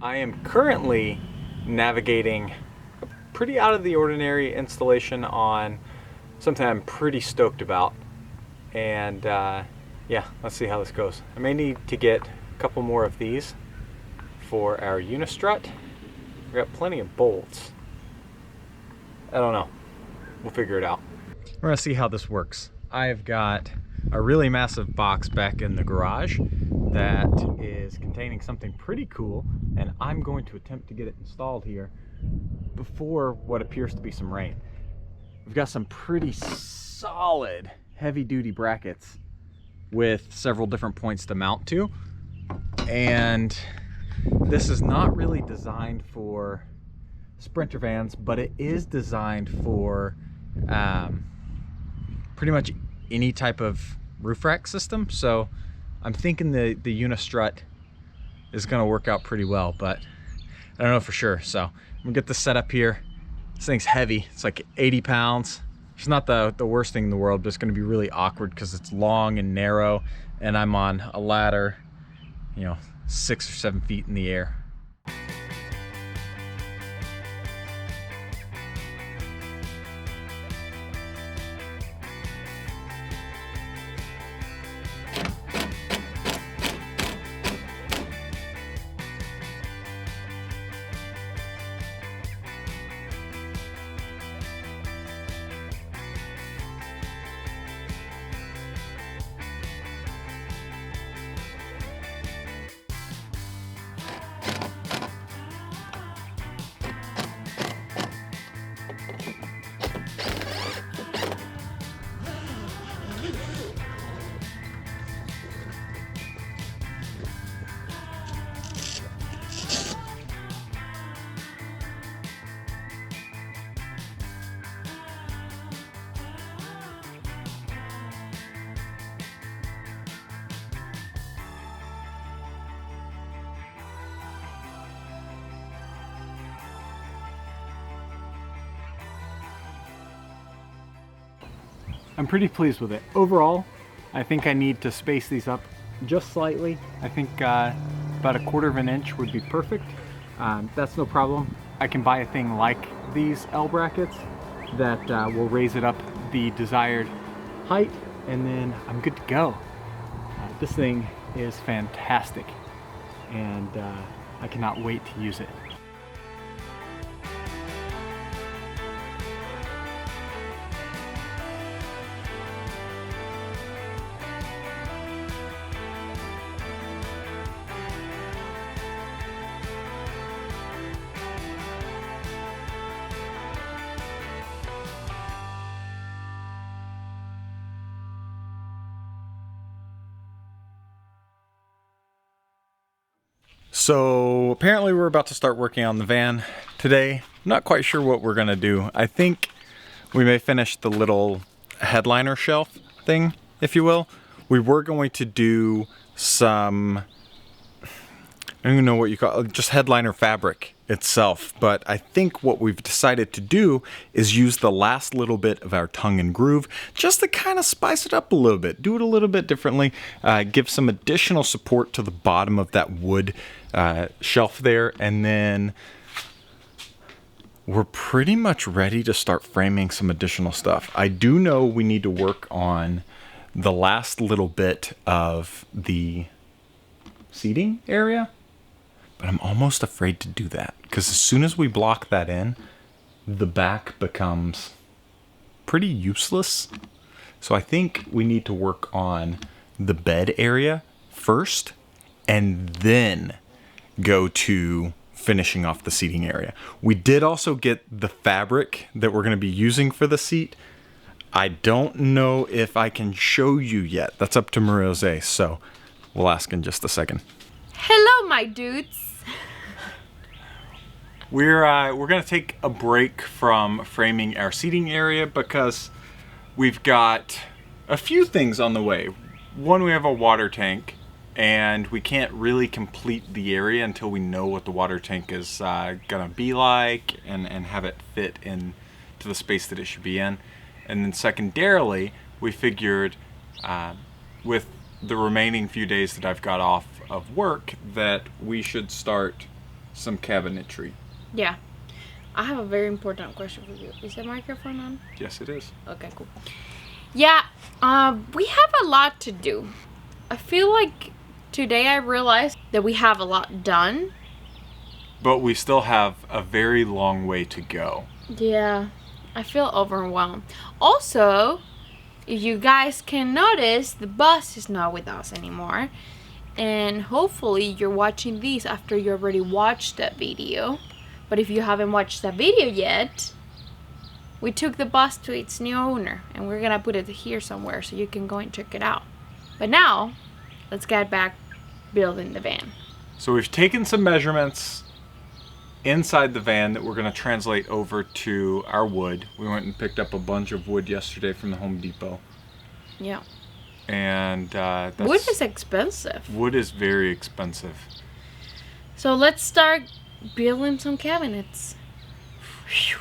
I am currently navigating a pretty out of the ordinary installation on something I'm pretty stoked about. And yeah, let's see how this goes. I may need to get a couple more of these for our unistrut. We got plenty of bolts. I don't know. We'll figure it out. We're gonna see how this works. I've got a really massive box back in the garage that is containing something pretty cool, and I'm going to attempt to get it installed here before what appears to be some rain. We've got some pretty solid heavy-duty brackets with several different points to mount to, and this is not really designed for Sprinter vans, but it is designed for pretty much any type of roof rack system. So I'm thinking the unistrut is going to work out pretty well, but I don't know for sure. So I'm gonna get this set up here. This thing's heavy. It's like 80 pounds. It's not the worst thing in the world, but it's going to be really awkward because it's long and narrow, and I'm on a ladder, 6 or 7 feet in the air. I'm pretty pleased with it. Overall, I think I need to space these up just slightly. I think about 1/4 of an inch would be perfect. That's no problem. I can buy a thing like these L brackets that will raise it up the desired height, and then I'm good to go. This thing is fantastic, and I cannot wait to use it. So apparently we're about to start working on the van today. I'm not quite sure what we're gonna do. I think we may finish the little headliner shelf thing, if you will. We were going to do some, I don't even know what you call it, just headliner fabric itself. But I think what we've decided to do is use the last little bit of our tongue and groove just to kind of spice it up a little bit, do it a little bit differently, give some additional support to the bottom of that wood shelf there, and then we're pretty much ready to start framing some additional stuff. I do know we need to work on the last little bit of the seating area, but I'm almost afraid to do that because as soon as we block that in, the back becomes pretty useless. So I think we need to work on the bed area first and then go to finishing off the seating area. We did also get the fabric that we're going to be using for the seat. I don't know if I can show you yet. That's up to Marie-Jose, so we'll ask in just a second. Hello, my dudes. We're going to take a break from framing our seating area because we've got a few things on the way. One, we have a water tank, and we can't really complete the area until we know what the water tank is gonna be like and have it fit in to the space that it should be in. And then secondarily, we figured with the remaining few days that I've got off of work that we should start some cabinetry. Yeah. I have a very important question for you. Is the microphone on? Yes, it is. Okay, cool. Yeah, we have a lot to do. I feel like today I realized that we have a lot done. But we still have a very long way to go. Yeah, I feel overwhelmed. Also, if you guys can notice, the bus is not with us anymore. And hopefully you're watching these after you already watched that video. But if you haven't watched that video yet, we took the bus to its new owner. And we're gonna put it here somewhere so you can go and check it out. But now, let's get back building the van. So we've taken some measurements inside the van that we're going to translate over to our wood. We went and picked up a bunch of wood yesterday from the Home Depot. Yeah. And wood is expensive. Wood is very expensive. So let's start building some cabinets. Whew.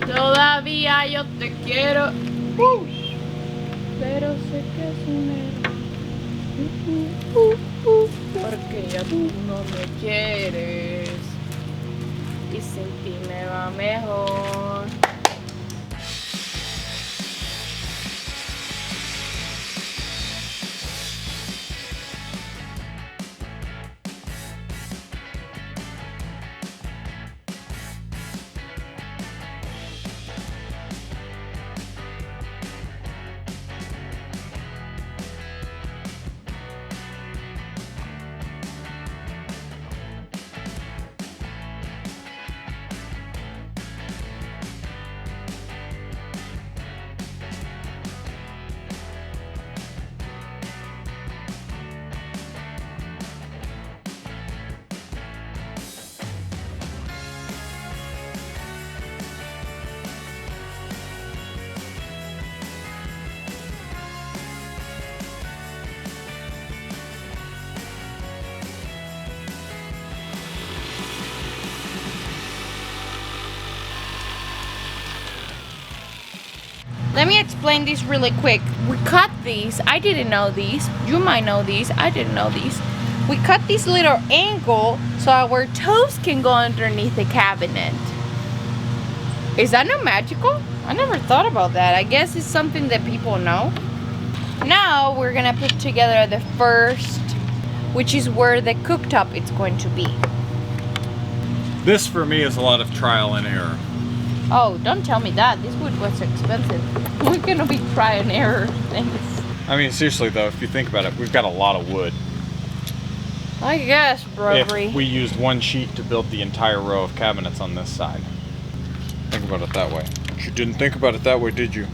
Todavía yo te quiero, pero sé que es un error, porque ya tú no me quieres y sin ti me va mejor. Let me explain this really quick. We cut these. I didn't know these. You might know these. I didn't know these. We cut this little angle so our toes can go underneath the cabinet. Is that not magical? I never thought about that. I guess it's something that people know. Now we're gonna put together the first, which is where the cooktop is going to be. This for me is a lot of trial and error. Oh, don't tell me that. This wood was expensive. We're gonna be try and error things. I mean, seriously though, if you think about it, we've got a lot of wood. I guess, brovery. If we used one sheet to build the entire row of cabinets on this side. Think about it that way. You didn't think about it that way, did you?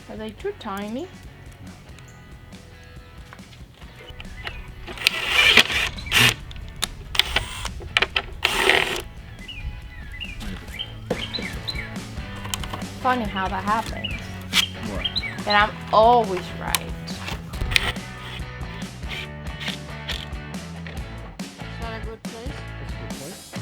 Are they too tiny? Funny how that happens. What? And I'm always right. Is that a good place? That's a good place.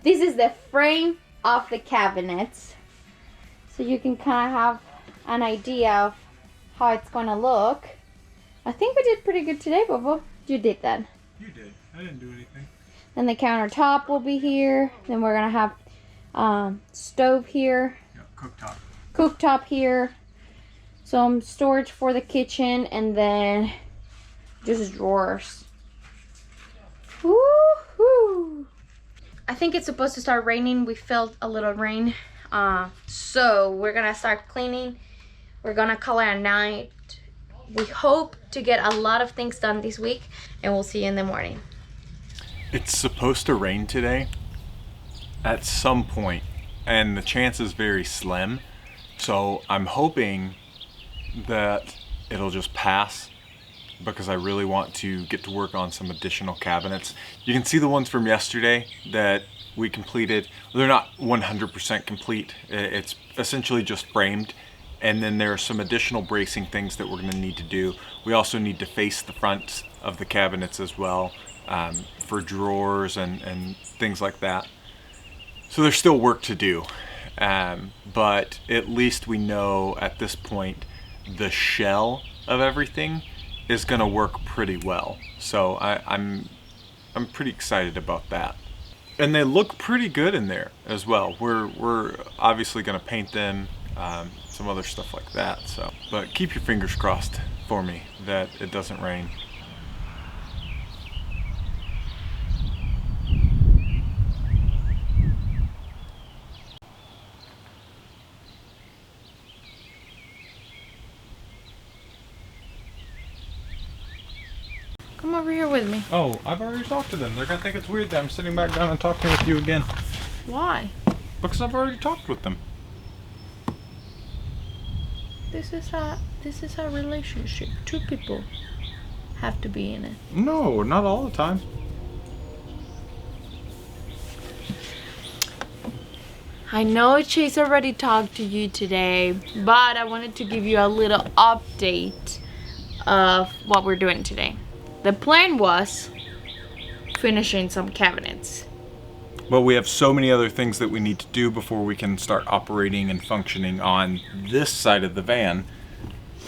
This is the frame of the cabinets. So you can kind of have an idea of how it's going to look. I think we did pretty good today, Bobo. You did that. You did. I didn't do anything. Then the countertop will be here. Then we're going to have stove here. Yeah, cooktop. Cooktop here. Some storage for the kitchen. And then just drawers. Woohoo! I think it's supposed to start raining. We felt a little rain. So we're going to start cleaning. We're going to call it a night. We hope to get a lot of things done this week. And we'll see you in the morning. It's supposed to rain today at some point, and the chance is very slim. So I'm hoping that it'll just pass, because I really want to get to work on some additional cabinets. You can see the ones from yesterday that we completed. They're not 100% complete. It's essentially just framed. And then there are some additional bracing things that we're going to need to do. We also need to face the fronts of the cabinets as well, for drawers and things like that. So there's still work to do. But at least we know at this point the shell of everything is going to work pretty well. So I'm pretty excited about that. And they look pretty good in there as well. We're obviously going to paint them, some other stuff like that. So, but keep your fingers crossed for me that it doesn't rain. Come over here with me. Oh, I've already talked to them. They're gonna think it's weird that I'm sitting back down and talking with you again. Why? Because I've already talked with them. This is a relationship. Two people have to be in it. No, not all the time. I know Chase already talked to you today, but I wanted to give you a little update of what we're doing today. The plan was finishing some cabinets. But we have so many other things that we need to do before we can start operating and functioning on this side of the van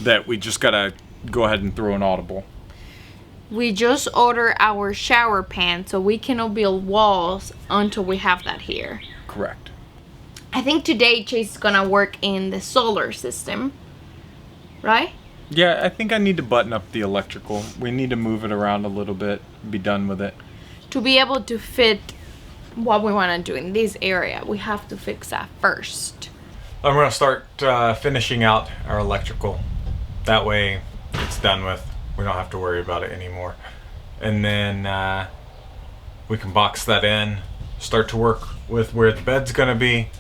that we just gotta go ahead and throw an audible. We just ordered our shower pan, so we cannot build walls until we have that here. Correct. I think today Chase is gonna work in the solar system, right? Yeah, I think I need to button up the electrical. We need to move it around a little bit, be done with it. To be able to fit what we want to do in this area, we have to fix that first. I'm gonna start finishing out our electrical. That way it's done with. We don't have to worry about it anymore. And then we can box that in, start to work with where the bed's gonna be,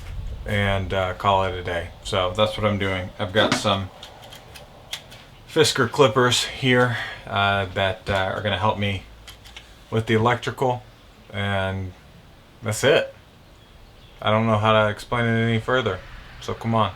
and call it a day. So that's what I'm doing. I've got some Fisker clippers here that are gonna help me with the electrical, and that's it. I don't know how to explain it any further, so come on.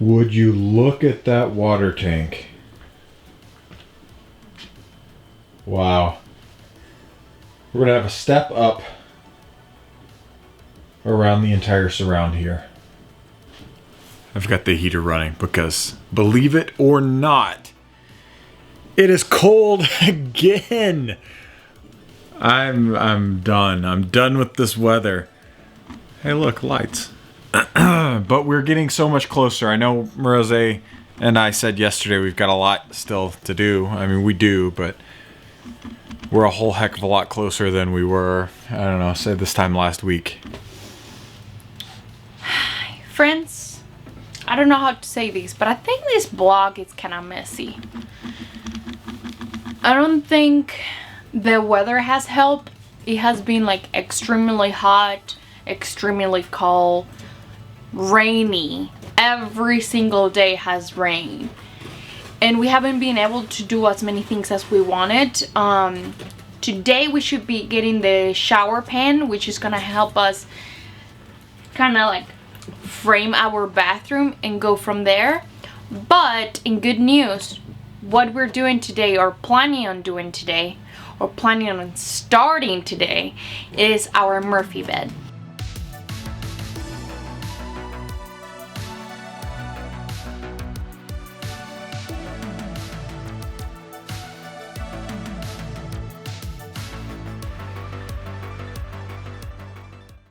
Would you look at that water tank? Wow. We're gonna have a step up around the entire surround here. I've got the heater running because, believe it or not, It is cold again. I'm done. I'm done with this weather. Hey, look, lights. But we're getting so much closer. I know Marose and I said yesterday we've got a lot still to do. I mean, we do, but we're a whole heck of a lot closer than we were, I don't know, say this time last week. Friends, I don't know how to say this, but I think this vlog is kind of messy. I don't think the weather has helped. It has been like extremely hot, extremely cold, rainy. Every single day has rained. And we haven't been able to do as many things as we wanted. Today we should be getting the shower pan, which is gonna help us kind of like frame our bathroom and go from there. But in good news, what we're doing today, or planning on doing today, or planning on starting today, is our Murphy bed.